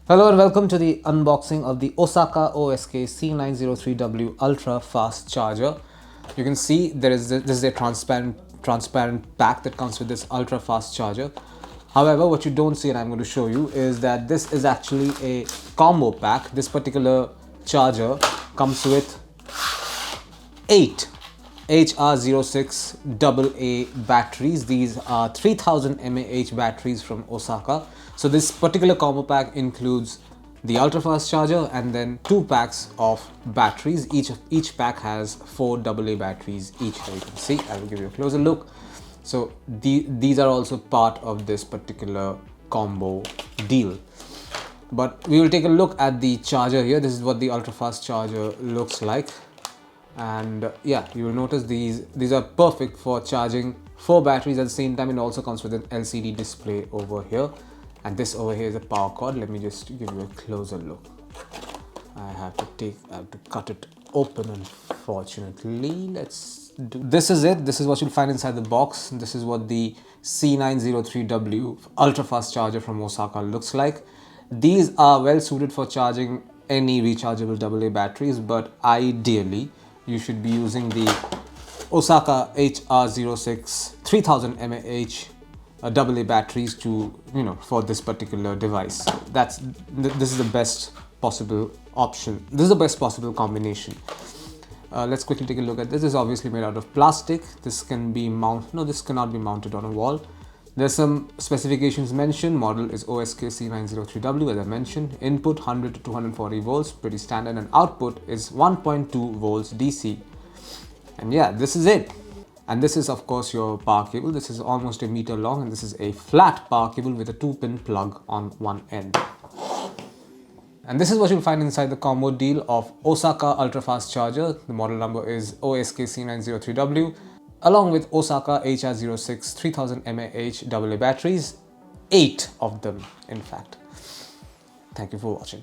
Hello and welcome to the unboxing of the Osaka OSK C903W ultra fast charger. You can see this is a transparent pack that comes with this ultra fast charger. However, what you don't see, and I'm going to show you, is that this is actually a combo pack. This particular charger comes with 8 HR06 AA batteries. These are 3000 mAh batteries from Osaka. So this particular combo pack includes the ultra fast charger and then 2 packs of batteries. Each pack has 4 AA batteries each. As you can see, I will give you a closer look. So these are also part of this particular combo deal. But we will take a look at the charger here. This is what the ultra fast charger looks like. And yeah, you will notice these are perfect for charging 4 batteries at the same time. It also comes with an LCD display over here, and this over here is a power cord. Let me just give you a closer look. I have to cut it open, unfortunately. This is it. This is what you'll find inside the box. This is what the C903W ultra fast charger from Osaka looks like. These are well suited for charging any rechargeable AA batteries, but ideally you should be using the Osaka HR06 3000mAh AA batteries for this particular device. This is the best possible option. This is the best possible combination. Let's quickly take a look at this. This is obviously made out of plastic. This can be mounted. No, this cannot be mounted on a wall. There's some specifications mentioned. Model is OSK C903W, as I mentioned. Input 100 to 240 volts, pretty standard, and output is 1.2 volts DC. And yeah, this is it. And this is of course your power cable. This is almost a meter long, and this is a flat power cable with a 2-pin plug on one end. And this is what you'll find inside the combo deal of Osaka ultra fast charger. The model number is OSK C903W. Along with Osaka HR06 3000mAh AA batteries, 8 of them in fact. Thank you for watching.